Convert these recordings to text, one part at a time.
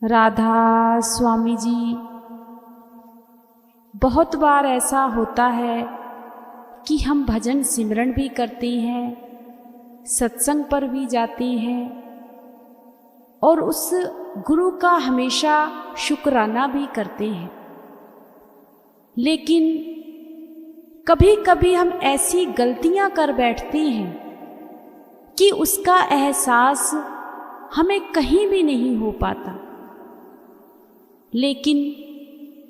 राधा स्वामी जी, बहुत बार ऐसा होता है कि हम भजन सिमरन भी करते हैं, सत्संग पर भी जाते हैं और उस गुरु का हमेशा शुक्राना भी करते हैं। लेकिन कभी कभी हम ऐसी गलतियां कर बैठते हैं कि उसका एहसास हमें कहीं भी नहीं हो पाता। लेकिन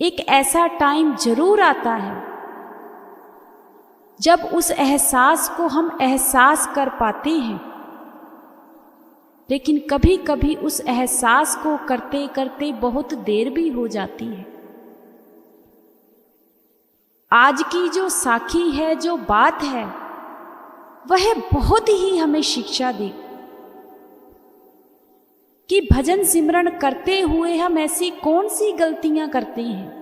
एक ऐसा टाइम जरूर आता है जब उस एहसास को हम एहसास कर पाते हैं, लेकिन कभी कभी उस एहसास को करते करते बहुत देर भी हो जाती है। आज की जो साखी है, जो बात है, वह बहुत ही हमें शिक्षा दे कि भजन सिमरन करते हुए हम ऐसी कौन सी गलतियां करते हैं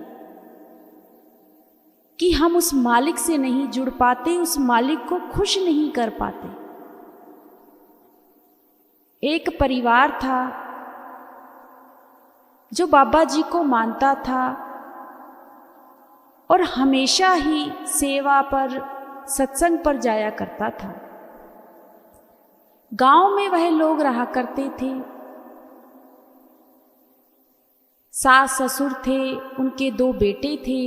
कि हम उस मालिक से नहीं जुड़ पाते, उस मालिक को खुश नहीं कर पाते। एक परिवार था जो बाबा जी को मानता था और हमेशा ही सेवा पर, सत्संग पर जाया करता था। गांव में वह लोग रहा करते थे। सास ससुर थे, उनके 2 बेटे थे।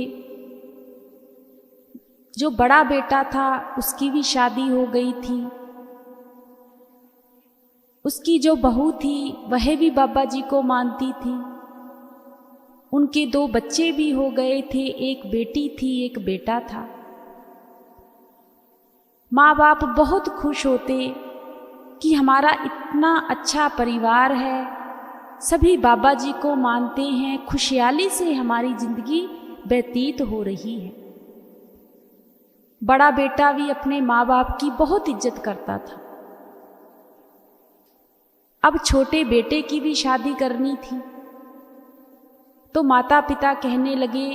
जो बड़ा बेटा था उसकी भी शादी हो गई थी। उसकी जो बहू थी वह भी बाबा जी को मानती थी। उनके 2 बच्चे भी हो गए थे, एक बेटी थी, एक बेटा था। माँ बाप बहुत खुश होते कि हमारा इतना अच्छा परिवार है, सभी बाबा जी को मानते हैं, खुशहाली से हमारी जिंदगी व्यतीत हो रही है। बड़ा बेटा भी अपने माँ बाप की बहुत इज्जत करता था। अब छोटे बेटे की भी शादी करनी थी, तो माता पिता कहने लगे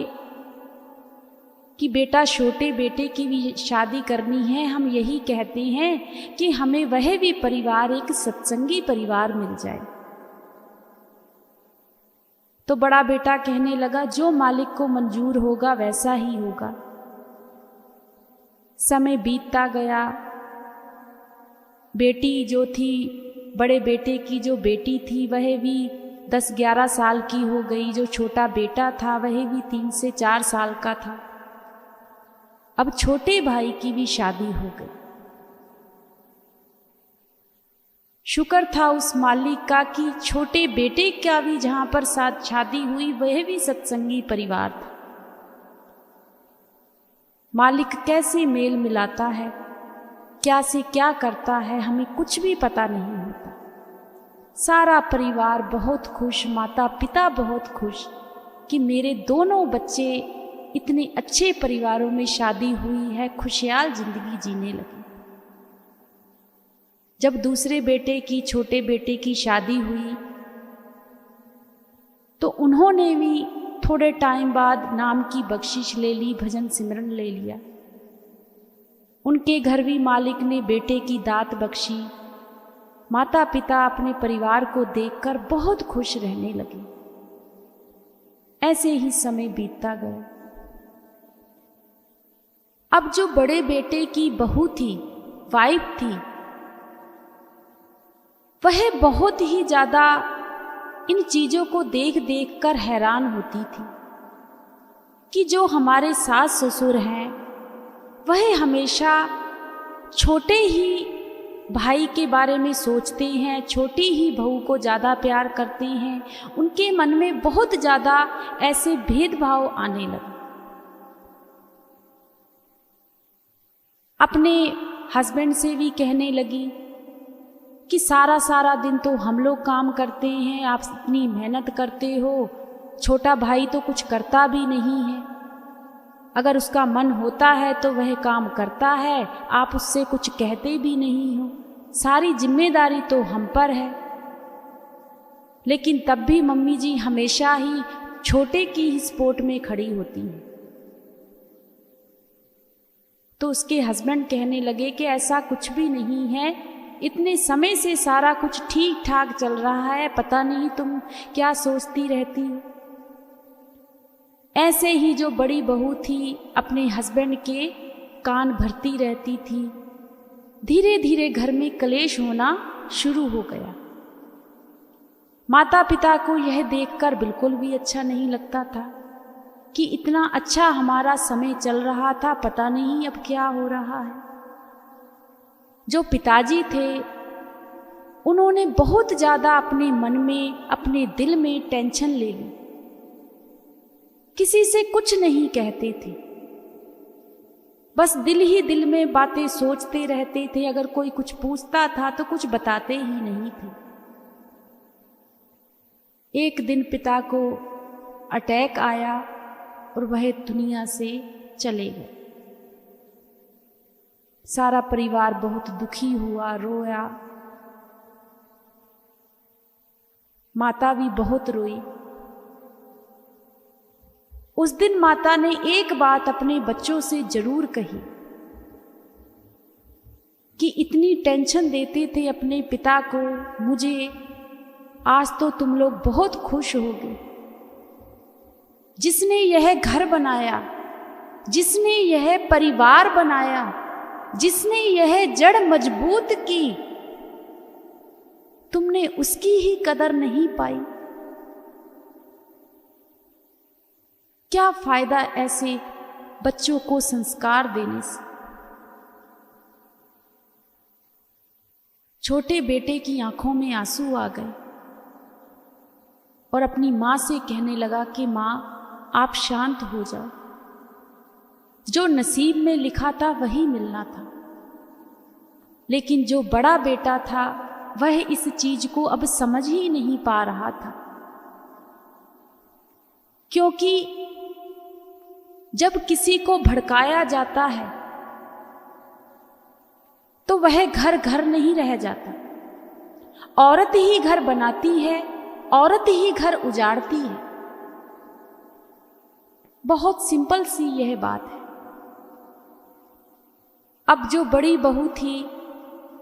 कि बेटा, छोटे बेटे की भी शादी करनी है, हम यही कहते हैं कि हमें वह भी परिवार, एक सत्संगी परिवार मिल जाए। तो बड़ा बेटा कहने लगा, जो मालिक को मंजूर होगा वैसा ही होगा। समय बीतता गया। बेटी जो थी, बड़े बेटे की जो बेटी थी, वह भी 10-11 साल की हो गई। जो छोटा बेटा था वह भी 3 से 4 साल का था। अब छोटे भाई की भी शादी हो गई। शुक्र था उस मालिक का कि छोटे बेटे का भी जहां पर साथ शादी हुई वह भी सत्संगी परिवार था। मालिक कैसे मेल मिलाता है, क्या से क्या करता है, हमें कुछ भी पता नहीं होता। सारा परिवार बहुत खुश, माता पिता बहुत खुश कि मेरे दोनों बच्चे इतने अच्छे परिवारों में शादी हुई है, खुशहाल जिंदगी जीने लगे। जब दूसरे बेटे की, छोटे बेटे की शादी हुई तो उन्होंने भी थोड़े टाइम बाद नाम की बख्शिश ले ली, भजन सिमरन ले लिया। उनके घर भी मालिक ने बेटे की दात बख्शी। माता पिता अपने परिवार को देखकर बहुत खुश रहने लगे। ऐसे ही समय बीतता गया। अब जो बड़े बेटे की बहू थी, वाइफ थी, वह बहुत ही ज्यादा इन चीजों को देख देख कर हैरान होती थी कि जो हमारे सास ससुर हैं वह हमेशा छोटे ही भाई के बारे में सोचते हैं, छोटी ही बहू को ज़्यादा प्यार करते हैं। उनके मन में बहुत ज़्यादा ऐसे भेदभाव आने लगे। अपने हस्बैंड से भी कहने लगी कि सारा सारा दिन तो हम लोग काम करते हैं, आप इतनी मेहनत करते हो, छोटा भाई तो कुछ करता भी नहीं है। अगर उसका मन होता है तो वह काम करता है, आप उससे कुछ कहते भी नहीं हो। सारी जिम्मेदारी तो हम पर है। लेकिन तब भी मम्मी जी हमेशा ही छोटे की ही सपोर्ट में खड़ी होती हैं। तो उसके हस्बैंड कहने लगे कि ऐसा कुछ भी नहीं है, इतने समय से सारा कुछ ठीक ठाक चल रहा है, पता नहीं तुम क्या सोचती रहती हो। ऐसे ही जो बड़ी बहू थी अपने हस्बैंड के कान भरती रहती थी। धीरे धीरे घर में कलेश होना शुरू हो गया। माता पिता को यह देखकर बिल्कुल भी अच्छा नहीं लगता था कि इतना अच्छा हमारा समय चल रहा था, पता नहीं अब क्या हो रहा है। जो पिताजी थे उन्होंने बहुत ज़्यादा अपने मन में, अपने दिल में टेंशन ले ली। किसी से कुछ नहीं कहते थे, बस दिल ही दिल में बातें सोचते रहते थे। अगर कोई कुछ पूछता था तो कुछ बताते ही नहीं थे। एक दिन पिता को अटैक आया और वह दुनिया से चले गए। सारा परिवार बहुत दुखी हुआ, रोया। माता भी बहुत रोई। उस दिन माता ने एक बात अपने बच्चों से जरूर कही कि इतनी टेंशन देते थे अपने पिता को मुझे, आज तो तुम लोग बहुत खुश होगे। जिसने यह घर बनाया, जिसने यह परिवार बनाया, जिसने यह जड़ मजबूत की, तुमने उसकी ही कदर नहीं पाई। क्या फायदा ऐसे बच्चों को संस्कार देने से। छोटे बेटे की आंखों में आंसू आ गए और अपनी मां से कहने लगा कि मां आप शांत हो जाओ, जो नसीब में लिखा था वही मिलना था। लेकिन जो बड़ा बेटा था वह इस चीज को अब समझ ही नहीं पा रहा था, क्योंकि जब किसी को भड़काया जाता है तो वह घर घर नहीं रह जाता। औरत ही घर बनाती है, औरत ही घर उजाड़ती है। बहुत सिंपल सी यह बात है। अब जो बड़ी बहू थी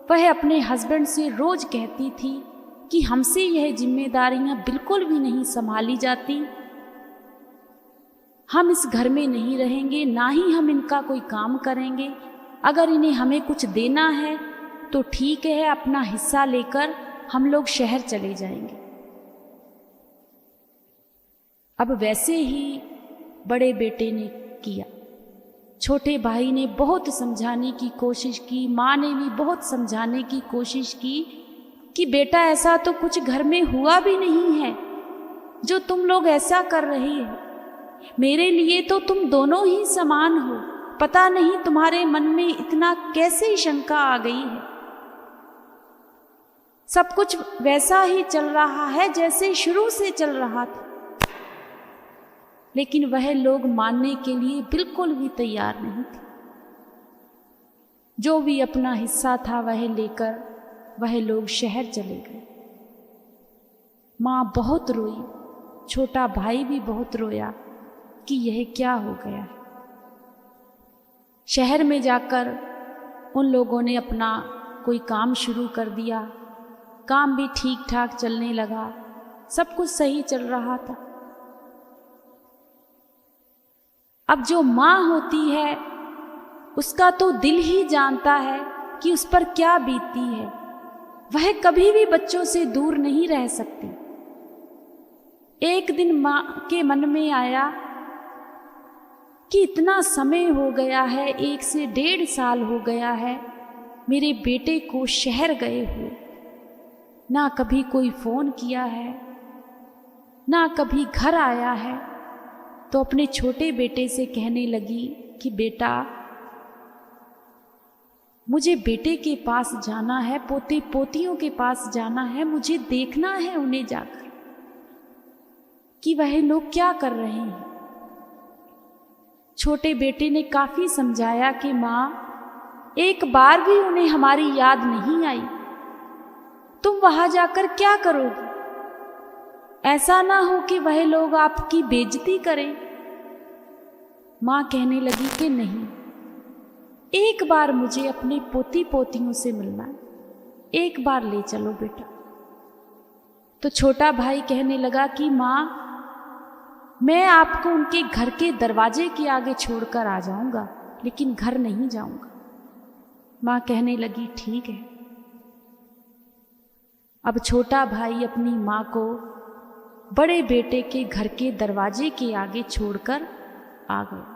वह अपने हस्बैंड से रोज कहती थी कि हमसे यह जिम्मेदारियां बिल्कुल भी नहीं संभाली जाती, हम इस घर में नहीं रहेंगे, ना ही हम इनका कोई काम करेंगे। अगर इन्हें हमें कुछ देना है तो ठीक है, अपना हिस्सा लेकर हम लोग शहर चले जाएंगे। अब वैसे ही बड़े बेटे ने किया। छोटे भाई ने बहुत समझाने की कोशिश की, माँ ने भी बहुत समझाने की कोशिश की कि बेटा ऐसा तो कुछ घर में हुआ भी नहीं है जो तुम लोग ऐसा कर रहे हो। मेरे लिए तो तुम दोनों ही समान हो, पता नहीं तुम्हारे मन में इतना कैसे शंका आ गई है। सब कुछ वैसा ही चल रहा है जैसे शुरू से चल रहा था। लेकिन वह लोग मानने के लिए बिल्कुल भी तैयार नहीं थे। जो भी अपना हिस्सा था वह लेकर वह लोग शहर चले गए। माँ बहुत रोई, छोटा भाई भी बहुत रोया कि यह क्या हो गया है। शहर में जाकर उन लोगों ने अपना कोई काम शुरू कर दिया। काम भी ठीक ठाक चलने लगा, सब कुछ सही चल रहा था। अब जो माँ होती है उसका तो दिल ही जानता है कि उस पर क्या बीतती है। वह कभी भी बच्चों से दूर नहीं रह सकती। एक दिन माँ के मन में आया कि इतना समय हो गया है, 1 से 1.5 साल हो गया है मेरे बेटे को शहर गए हुए। ना कभी कोई फोन किया है, ना कभी घर आया है। तो अपने छोटे बेटे से कहने लगी कि बेटा मुझे बेटे के पास जाना है, पोते पोतियों के पास जाना है, मुझे देखना है उन्हें जाकर कि वह लोग क्या कर रहे हैं। छोटे बेटे ने काफी समझाया कि माँ एक बार भी उन्हें हमारी याद नहीं आई, तुम वहां जाकर क्या करोगे। ऐसा ना हो कि वह लोग आपकी बेइज्जती करें। माँ कहने लगी कि नहीं, एक बार मुझे अपने पोती पोतियों से मिलना है। एक बार ले चलो बेटा। तो छोटा भाई कहने लगा कि माँ, मैं आपको उनके घर के दरवाजे के आगे छोड़कर आ जाऊंगा, लेकिन घर नहीं जाऊंगा। माँ कहने लगी ठीक है। अब छोटा भाई अपनी माँ को बड़े बेटे के घर के दरवाजे के आगे छोड़कर आ गया।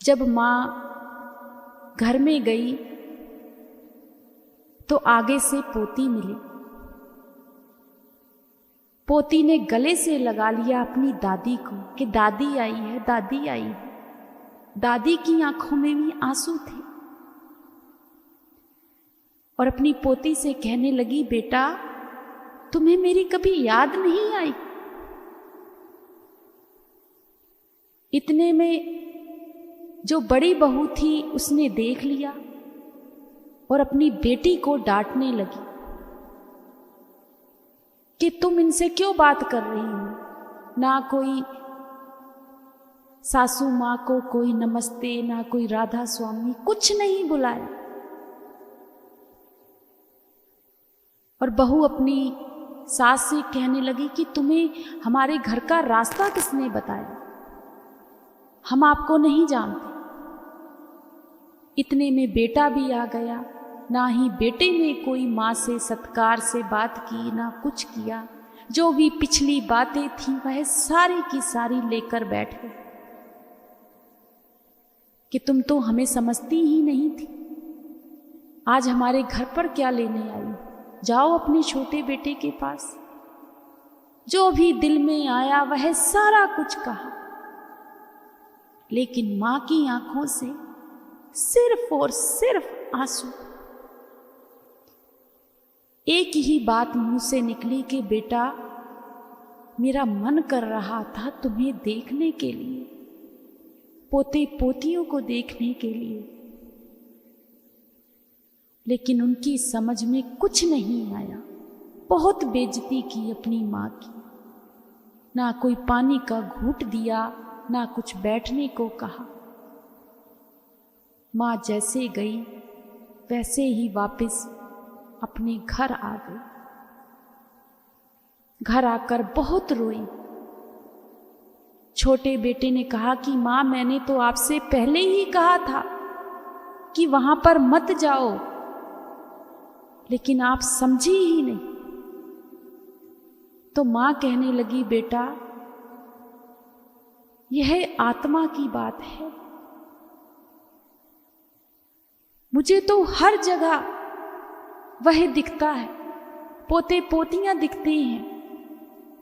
जब माँ घर में गई तो आगे से पोती मिली। पोती ने गले से लगा लिया अपनी दादी को कि दादी आई है, दादी आई है। दादी की आंखों में भी आंसू थे और अपनी पोती से कहने लगी, बेटा तुम्हें मेरी कभी याद नहीं आई? इतने में जो बड़ी बहू थी उसने देख लिया और अपनी बेटी को डांटने लगी कि तुम इनसे क्यों बात कर रही हो? ना कोई सासू माँ को कोई नमस्ते, ना कोई राधा स्वामी, कुछ नहीं बुलाया। और बहू अपनी सास से कहने लगी कि तुम्हें हमारे घर का रास्ता किसने बताया? हम आपको नहीं जानते। इतने में बेटा भी आ गया। ना ही बेटे ने कोई माँ से सत्कार से बात की, ना कुछ किया। जो भी पिछली बातें थी वह सारी की सारी लेकर बैठ गए कि तुम तो हमें समझती ही नहीं थी, आज हमारे घर पर क्या लेने आई? जाओ अपने छोटे बेटे के पास। जो भी दिल में आया वह सारा कुछ कहा, लेकिन मां की आंखों से सिर्फ और सिर्फ आंसू। एक ही बात मुंह से निकली कि बेटा, मेरा मन कर रहा था तुम्हें देखने के लिए, पोते पोतियों को देखने के लिए, लेकिन उनकी समझ में कुछ नहीं आया। बहुत बेइज्जती की अपनी माँ की। ना कोई पानी का घूंट दिया, ना कुछ बैठने को कहा। माँ जैसे गई वैसे ही वापस अपने घर आ गई। घर आकर बहुत रोई। छोटे बेटे ने कहा कि माँ, मैंने तो आपसे पहले ही कहा था कि वहां पर मत जाओ, लेकिन आप समझी ही नहीं। तो मां कहने लगी, बेटा यह आत्मा की बात है। मुझे तो हर जगह वह दिखता है, पोते पोतियां दिखते हैं।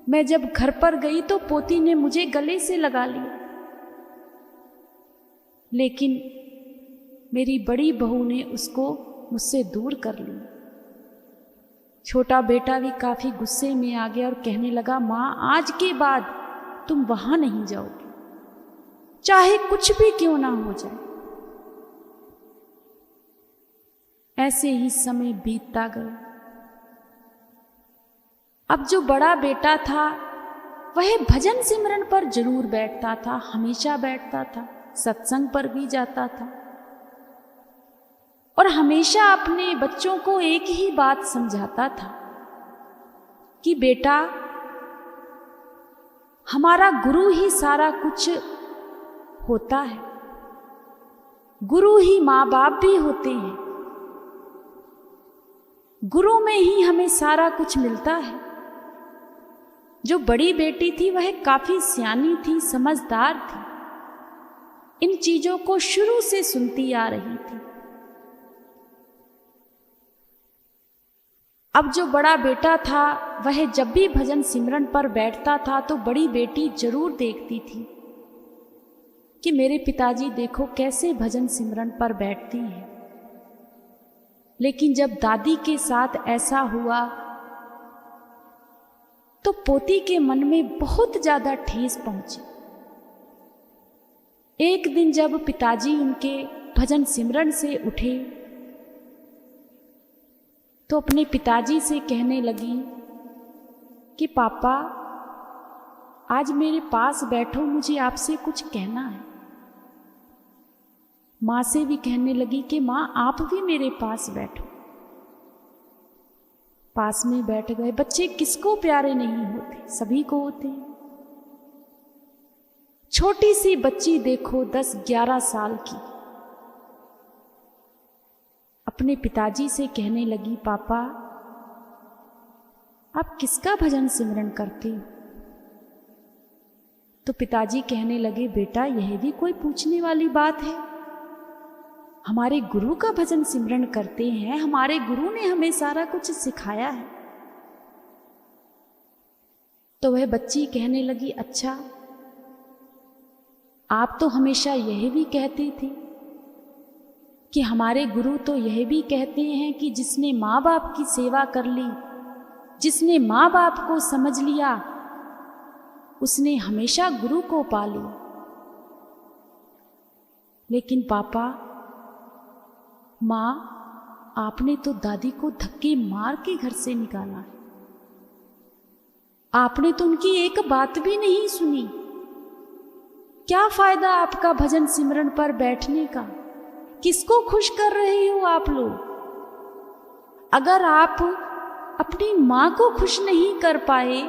मैं जब घर पर गई तो पोती ने मुझे गले से लगा लिया, लेकिन मेरी बड़ी बहू ने उसको मुझसे दूर कर लिया। छोटा बेटा भी काफी गुस्से में आ गया और कहने लगा, मां आज के बाद तुम वहां नहीं जाओगे, चाहे कुछ भी क्यों ना हो जाए। ऐसे ही समय बीतता गया। अब जो बड़ा बेटा था वह भजन सिमरन पर जरूर बैठता था, हमेशा बैठता था, सत्संग पर भी जाता था और हमेशा अपने बच्चों को एक ही बात समझाता था कि बेटा, हमारा गुरु ही सारा कुछ होता है, गुरु ही माँ बाप भी होते हैं, गुरु में ही हमें सारा कुछ मिलता है। जो बड़ी बेटी थी वह काफी सियानी थी, समझदार थी, इन चीजों को शुरू से सुनती आ रही थी। अब जो बड़ा बेटा था वह जब भी भजन सिमरन पर बैठता था तो बड़ी बेटी जरूर देखती थी कि मेरे पिताजी देखो कैसे भजन सिमरन पर बैठती हैं। लेकिन जब दादी के साथ ऐसा हुआ तो पोती के मन में बहुत ज्यादा ठेस पहुंची। एक दिन जब पिताजी उनके भजन सिमरन से उठे तो अपने पिताजी से कहने लगी कि पापा आज मेरे पास बैठो, मुझे आपसे कुछ कहना है। माँ से भी कहने लगी कि माँ आप भी मेरे पास बैठो। पास में बैठ गए। बच्चे किसको प्यारे नहीं होते, सभी को होते हैं। छोटी सी बच्ची देखो 10-11 साल की, अपने पिताजी से कहने लगी, पापा आप किसका भजन सिमरन करते हो? तो पिताजी कहने लगे, बेटा यह भी कोई पूछने वाली बात है, हमारे गुरु का भजन सिमरन करते हैं, हमारे गुरु ने हमें सारा कुछ सिखाया है। तो वह बच्ची कहने लगी, अच्छा आप तो हमेशा यह भी कहते थे कि हमारे गुरु तो यह भी कहते हैं कि जिसने माँ बाप की सेवा कर ली, जिसने माँ बाप को समझ लिया, उसने हमेशा गुरु को पा लिया। लेकिन पापा, माँ आपने तो दादी को धक्के मार के घर से निकाला है, आपने तो उनकी एक बात भी नहीं सुनी। क्या फायदा आपका भजन सिमरन पर बैठने का? किसको खुश कर रहे हो आप लोग? अगर आप अपनी मां को खुश नहीं कर पाए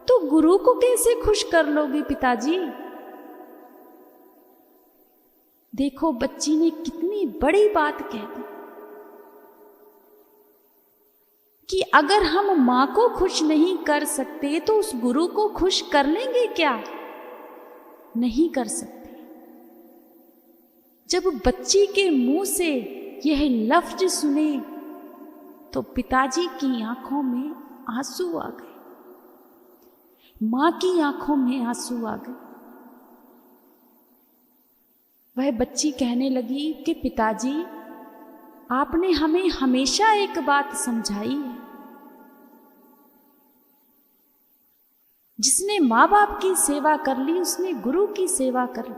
तो गुरु को कैसे खुश कर लोगे पिताजी? देखो बच्ची ने कितनी बड़ी बात कह दी कि अगर हम मां को खुश नहीं कर सकते तो उस गुरु को खुश कर लेंगे क्या? नहीं कर सकते। जब बच्ची के मुंह से यह लफ्ज सुने तो पिताजी की आंखों में आंसू आ गए, मां की आंखों में आंसू आ गए। वह बच्ची कहने लगी कि पिताजी आपने हमें हमेशा एक बात समझाई है, जिसने माँ बाप की सेवा कर ली उसने गुरु की सेवा कर ली।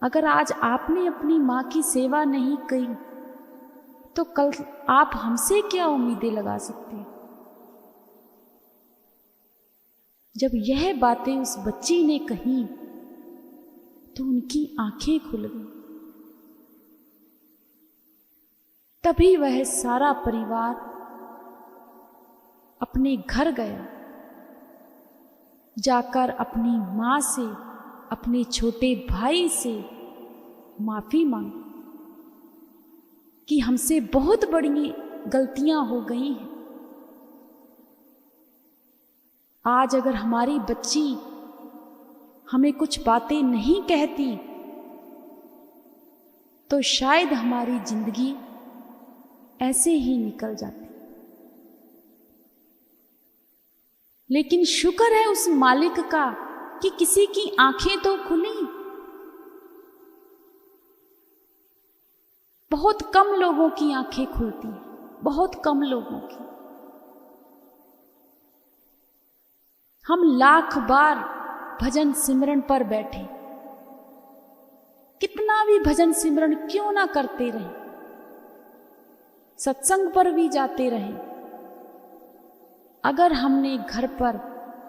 अगर आज आपने अपनी माँ की सेवा नहीं की तो कल आप हमसे क्या उम्मीदें लगा सकते हैं? जब यह बातें उस बच्ची ने कही तो उनकी आंखें खुल गई। तभी वह सारा परिवार अपने घर गया, जाकर अपनी मां से, अपने छोटे भाई से माफी मांगी कि हमसे बहुत बड़ी गलतियां हो गई हैं। आज अगर हमारी बच्ची हमें कुछ बातें नहीं कहती तो शायद हमारी जिंदगी ऐसे ही निकल जाती। लेकिन शुक्र है उस मालिक का कि किसी की आंखें तो खुली। बहुत कम लोगों की आंखें खुलती हैं, बहुत कम लोगों की। हम लाख बार भजन सिमरन पर बैठे, कितना भी भजन सिमरन क्यों ना करते रहे, सत्संग पर भी जाते रहे, अगर हमने घर पर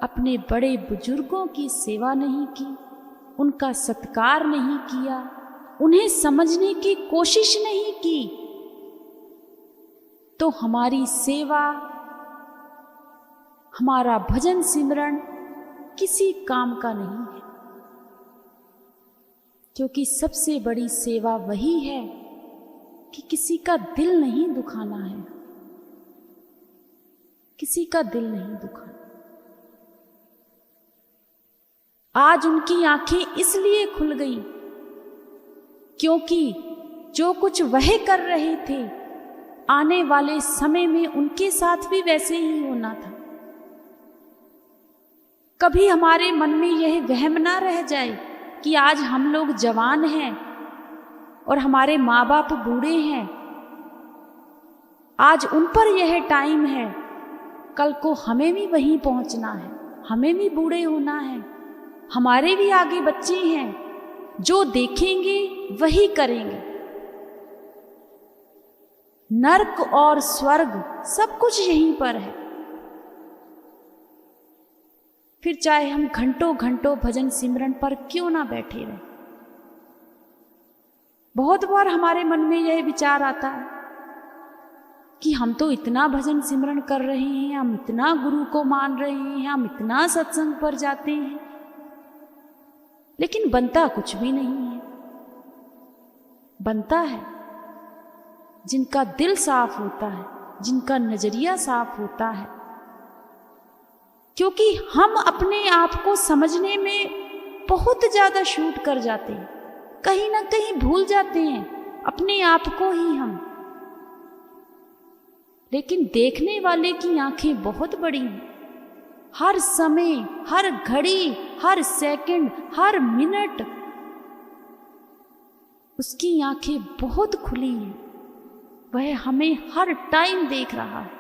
अपने बड़े बुजुर्गों की सेवा नहीं की, उनका सत्कार नहीं किया, उन्हें समझने की कोशिश नहीं की, तो हमारी सेवा, हमारा भजन सिमरन किसी काम का नहीं है। क्योंकि सबसे बड़ी सेवा वही है कि किसी का दिल नहीं दुखाना है, किसी का दिल नहीं दुखाना। आज उनकी आंखें इसलिए खुल गई क्योंकि जो कुछ वह कर रहे थे आने वाले समय में उनके साथ भी वैसे ही होना था। कभी हमारे मन में यह वहम ना रह जाए कि आज हम लोग जवान हैं और हमारे माँ बाप बूढ़े हैं, आज उन पर यह टाइम है, कल को हमें भी वहीं पहुंचना है, हमें भी बूढ़े होना है, हमारे भी आगे बच्चे हैं, जो देखेंगे वही करेंगे। नर्क और स्वर्ग सब कुछ यहीं पर है। फिर चाहे हम घंटों घंटों भजन सिमरन पर क्यों ना बैठे रहें। बहुत बार हमारे मन में यह विचार आता है कि हम तो इतना भजन सिमरन कर रहे हैं, हम इतना गुरु को मान रहे हैं, हम इतना सत्संग पर जाते हैं, लेकिन बनता कुछ भी नहीं है। बनता है जिनका दिल साफ होता है, जिनका नजरिया साफ होता है। क्योंकि हम अपने आप को समझने में बहुत ज्यादा शूट कर जाते हैं, कहीं ना कहीं भूल जाते हैं अपने आप को ही हम। लेकिन देखने वाले की आंखें बहुत बड़ी हैं। हर समय, हर घड़ी, हर सेकंड, हर मिनट उसकी आंखें बहुत खुली हैं। वह हमें हर टाइम देख रहा है।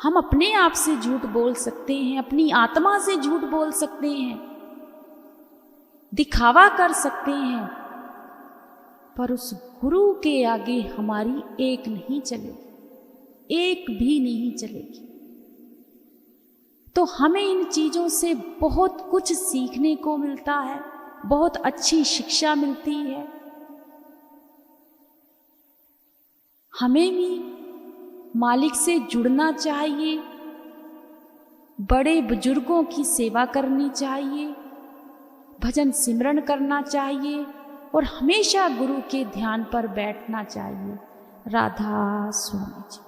हम अपने आप से झूठ बोल सकते हैं, अपनी आत्मा से झूठ बोल सकते हैं, दिखावा कर सकते हैं, पर उस गुरु के आगे हमारी एक नहीं चलेगी, एक भी नहीं चलेगी। तो हमें इन चीजों से बहुत कुछ सीखने को मिलता है, बहुत अच्छी शिक्षा मिलती है। हमें भी मालिक से जुड़ना चाहिए, बड़े बुजुर्गों की सेवा करनी चाहिए, भजन सिमरन करना चाहिए और हमेशा गुरु के ध्यान पर बैठना चाहिए। राधा स्वामी जी।